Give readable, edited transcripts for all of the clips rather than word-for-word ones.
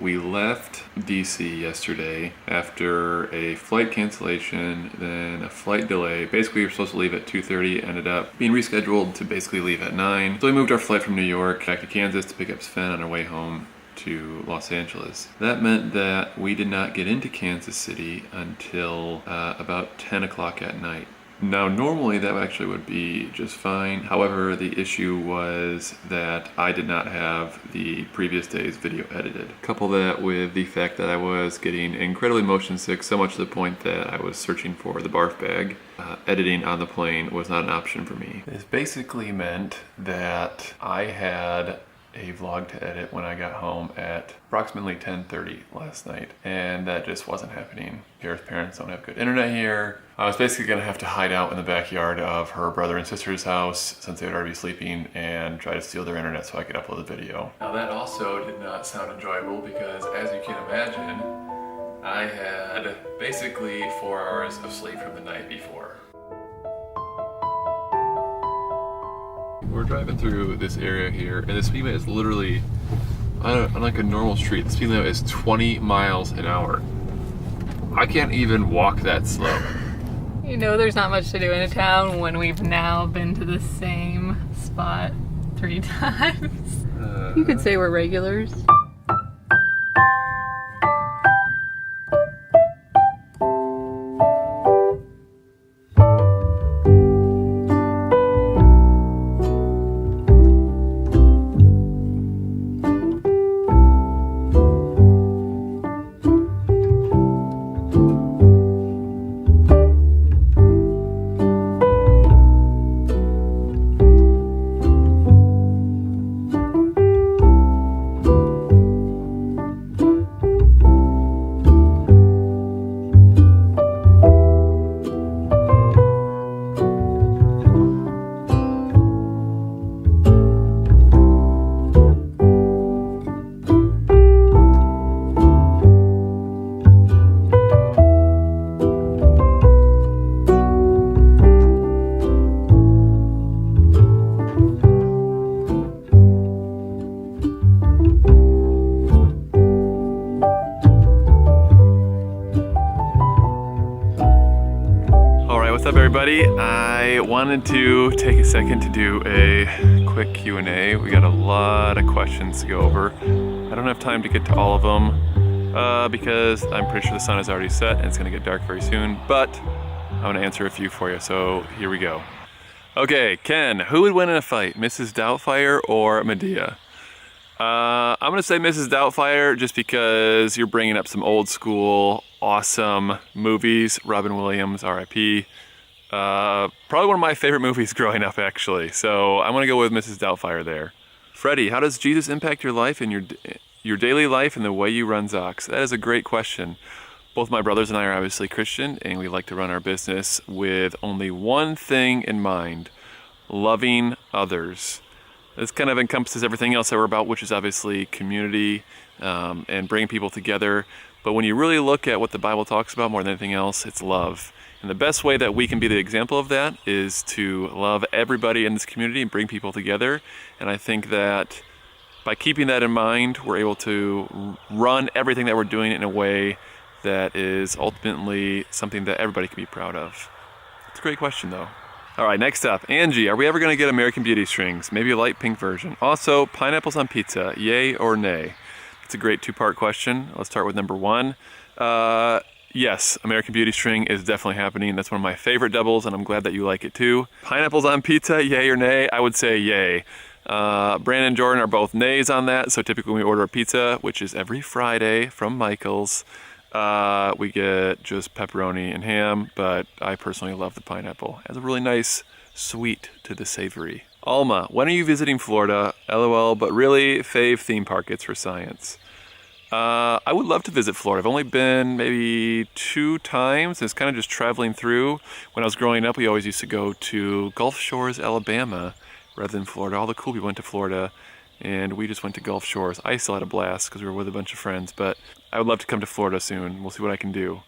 We left DC yesterday after a flight cancellation, then a flight delay. Basically, we were supposed to leave at 2:30, ended up being rescheduled to basically leave at 9. So we moved our flight from New York back to Kansas to pick up Sven on our way home to Los Angeles. That meant that we did not get into Kansas City until about 10 o'clock at night. Now, normally that actually would be just fine. However, the issue was that I did not have the previous day's video edited. Couple that with the fact that I was getting incredibly motion sick, so much to the point that I was searching for the barf bag. Editing on the plane was not an option for me. This basically meant that I had a vlog to edit when I got home at approximately 10:30 last night, and that just wasn't happening. Kara's parents don't have good internet here. I was basically gonna have to hide out in the backyard of her brother and sister's house since they would already be sleeping and try to steal their internet so I could upload the video. Now that also did not sound enjoyable because, as you can imagine, I had basically 4 hours of sleep from the night before. We're driving through this area here, and the speed limit is literally, unlike a normal street, the speed limit is 20 miles an hour. I can't even walk that slow. You know there's not much to do in a town when we've now been to the same spot 3 times. You could say we're regulars. What's up, everybody? I wanted to take a second to do a quick Q&A. We got a lot of questions to go over. I don't have time to get to all of them because I'm pretty sure the sun is already set and it's gonna get dark very soon, but I'm gonna answer a few for you, so here we go. Okay, Ken, who would win in a fight, Mrs. Doubtfire or Medea? I'm gonna say Mrs. Doubtfire just because you're bringing up some old school, awesome movies. Robin Williams, R.I.P. Probably one of my favorite movies growing up, actually. So I'm gonna go with Mrs. Doubtfire there. Freddie, how does Jesus impact your life and your daily life and the way you run Zox? That is a great question. Both my brothers and I are obviously Christian, and we like to run our business with only one thing in mind: loving others. This kind of encompasses everything else that we're about, which is obviously community and bringing people together. But when you really look at what the Bible talks about more than anything else, it's love. And the best way that we can be the example of that is to love everybody in this community and bring people together. And I think that by keeping that in mind, we're able to run everything that we're doing in a way that is ultimately something that everybody can be proud of. It's a great question, though. All right, next up, Angie, are we ever gonna get American Beauty strings? Maybe a light pink version. Also, pineapples on pizza, yay or nay? It's a great 2-part question. Let's start with number 1. Yes, American Beauty string is definitely happening. That's one of my favorite doubles, and I'm glad that you like it too. Pineapples on pizza, yay or nay? I would say yay. Brandon and Jordan are both nays on that, so typically when we order a pizza, which is every Friday from Michael's, we get just pepperoni and ham, but I personally love the pineapple. It has a really nice sweet to the savory. Alma, when are you visiting Florida? LOL, but really, fave theme park, it's for science. I would love to visit Florida. I've only been maybe 2 times. It's kind of just traveling through. When I was growing up, we always used to go to Gulf Shores, Alabama, rather than Florida. All the cool people went to Florida, and we just went to Gulf Shores. I still had a blast because we were with a bunch of friends, but I would love to come to Florida soon. We'll see what I can do.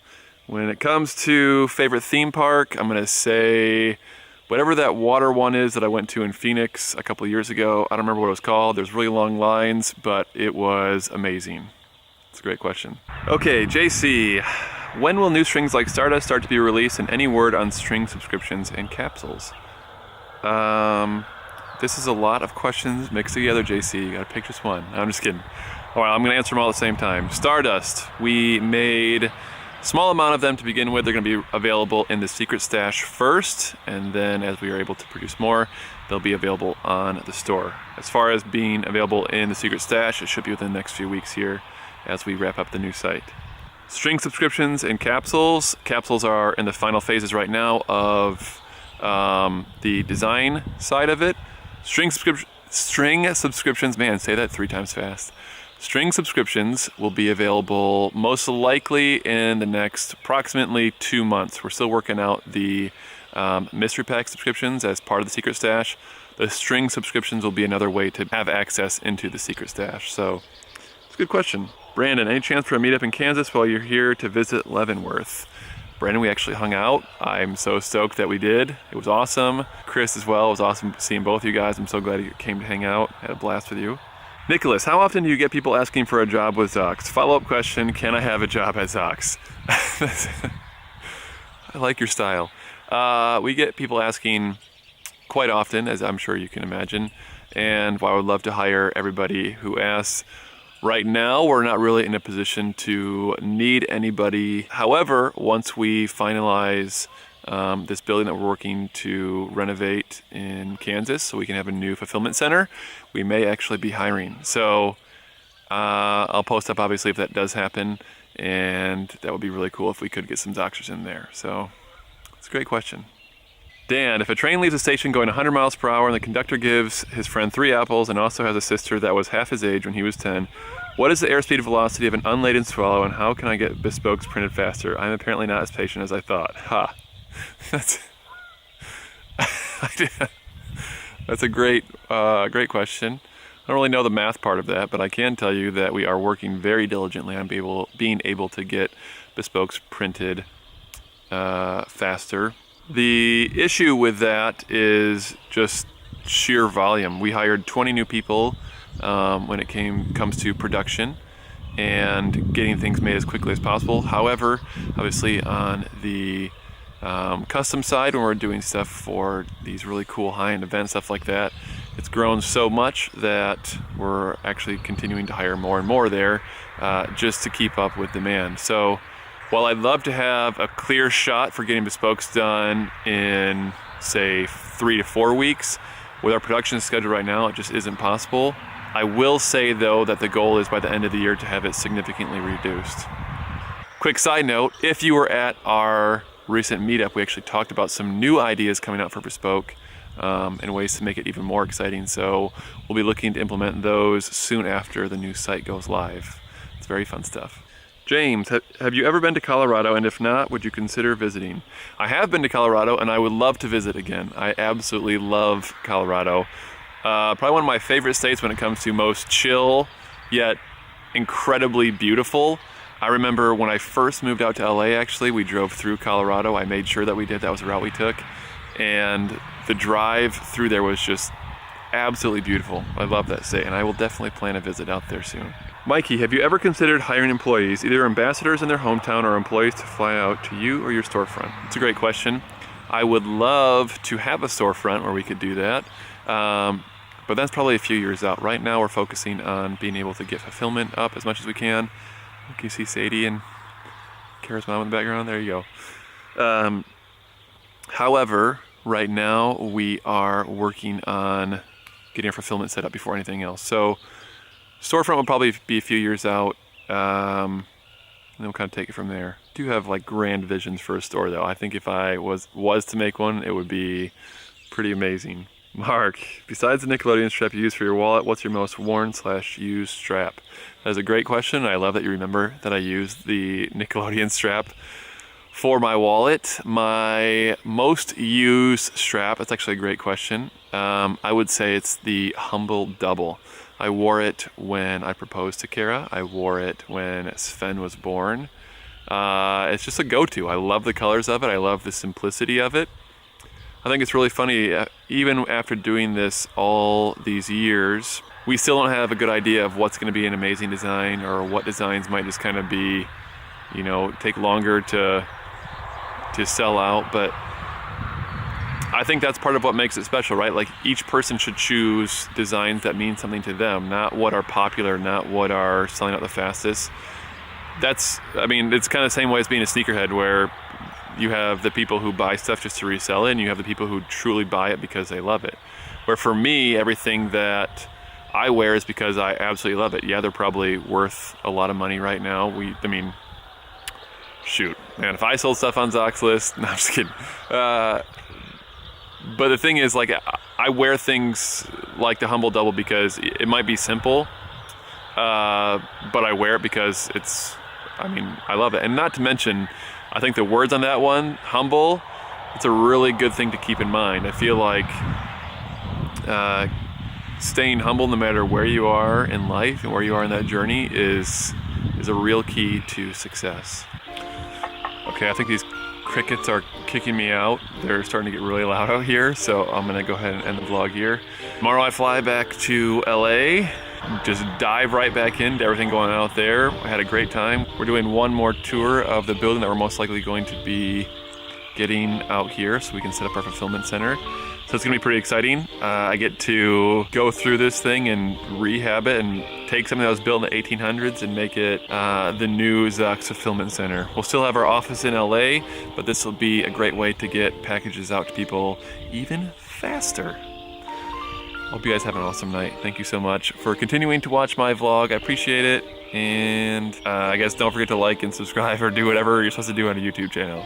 When it comes to favorite theme park, I'm gonna say whatever that water one is that I went to in Phoenix a couple of years ago. I don't remember what it was called. There's really long lines, but it was amazing. It's a great question. Okay, JC, when will new strings like Stardust start to be released, and any word on string subscriptions and capsules? This is a lot of questions mixed together, JC. You gotta pick just one. I'm just kidding. All right, I'm gonna answer them all at the same time. Stardust, we made a small amount of them to begin with. They're gonna be available in the secret stash first, and then as we are able to produce more, they'll be available on the store. As far as being available in the secret stash, it should be within the next few weeks here as we wrap up the new site. String subscriptions and capsules. Capsules are in the final phases right now of the design side of it. String subscriptions, man, say that 3 times fast. String subscriptions will be available most likely in the next approximately 2 months. We're still working out the mystery pack subscriptions as part of the secret stash. The string subscriptions will be another way to have access into the secret stash. So it's a good question. Brandon, any chance for a meetup in Kansas while you're here to visit Leavenworth? Brandon, we actually hung out. I'm so stoked that we did. It was awesome. Chris as well. It was awesome seeing both you guys. I'm so glad you came to hang out. Had a blast with you. Nicholas, how often do you get people asking for a job with Zox? Follow-up question, can I have a job at Zox? I like your style. We get people asking quite often, as I'm sure you can imagine, and while I would love to hire everybody who asks, right now we're not really in a position to need anybody. However, once we finalize this building that we're working to renovate in Kansas so we can have a new fulfillment center, we may actually be hiring. So I'll post up obviously if that does happen, and that would be really cool if we could get some doctors in there. So it's a great question. Dan, if a train leaves a station going 100 miles per hour and the conductor gives his friend 3 apples and also has a sister that was half his age when he was 10, what is the airspeed velocity of an unladen swallow, and how can I get bespokes printed faster? I'm apparently not as patient as I thought. Ha. That's a great question. I don't really know the math part of that, but I can tell you that we are working very diligently on being able to get bespokes printed faster. The issue with that is just sheer volume. We hired 20 new people when it comes to production and getting things made as quickly as possible. However, obviously on the custom side, when we're doing stuff for these really cool high-end events, stuff like that, it's grown so much that we're actually continuing to hire more and more there just to keep up with demand. So while I'd love to have a clear shot for getting bespokes done in, say, 3 to 4 weeks, with our production schedule right now, it just isn't possible. I will say, though, that the goal is by the end of the year to have it significantly reduced. Quick side note, if you were at our recent meetup, we actually talked about some new ideas coming out for bespoke and ways to make it even more exciting. So we'll be looking to implement those soon after the new site goes live. It's very fun stuff. James, have you ever been to Colorado, and if not, would you consider visiting? I have been to Colorado, and I would love to visit again. I absolutely love Colorado. Probably one of my favorite states when it comes to most chill, yet incredibly beautiful. I remember when I first moved out to LA, actually, we drove through Colorado. I made sure that we did. That was the route we took. And the drive through there was just absolutely beautiful. I love that state, and I will definitely plan a visit out there soon. Mikey, have you ever considered hiring employees, either ambassadors in their hometown or employees to fly out to you or your storefront? It's a great question. I would love to have a storefront where we could do that, but that's probably a few years out. Right now we're focusing on being able to get fulfillment up as much as we can. Can you see Sadie and Kara's mom in the background? There you go. However, right now we are working on getting our fulfillment set up before anything else. So storefront will probably be a few years out, and then we'll kind of take it from there. I do have like grand visions for a store, though. I think if I was to make one, it would be pretty amazing. Mark, besides the Nickelodeon strap you use for your wallet, what's your most worn/used strap? That is a great question. I love that you remember that I used the Nickelodeon strap for my wallet. My most used strap, that's actually a great question. I would say it's the Humble Double. I wore it when I proposed to Kara. I wore it when Sven was born. It's just a go-to. I love the colors of it. I love the simplicity of it. I think it's really funny, even after doing this all these years, we still don't have a good idea of what's going to be an amazing design, or what designs might just kind of be, you know, take longer to sell out. But I think that's part of what makes it special, right? Like, each person should choose designs that mean something to them, not what are popular, not what are selling out the fastest. I mean, it's kind of the same way as being a sneakerhead, where you have the people who buy stuff just to resell it, and you have the people who truly buy it because they love it. Where for me, everything that I wear is because I absolutely love it. Yeah, they're probably worth a lot of money right now. I mean, shoot, man, if I sold stuff on Zach's list, no, I'm just kidding. But the thing is, like, I wear things like the Humble Double because it might be simple, but I wear it because I love it. And not to mention, I think the words on that one, humble, it's a really good thing to keep in mind. I feel like staying humble no matter where you are in life and where you are in that journey is a real key to success. Okay, I think these crickets are kicking me out. They're starting to get really loud out here, so I'm gonna go ahead and end the vlog here. Tomorrow I fly back to LA, just dive right back into everything going on out there. I had a great time. We're doing one more tour of the building that we're most likely going to be getting out here so we can set up our fulfillment center. So it's gonna be pretty exciting. I get to go through this thing and rehab it and take something that was built in the 1800s and make it the new Zach's Fulfillment Center. We'll still have our office in LA, but this will be a great way to get packages out to people even faster. Hope you guys have an awesome night. Thank you so much for continuing to watch my vlog. I appreciate it. And I guess don't forget to like and subscribe or do whatever you're supposed to do on a YouTube channel.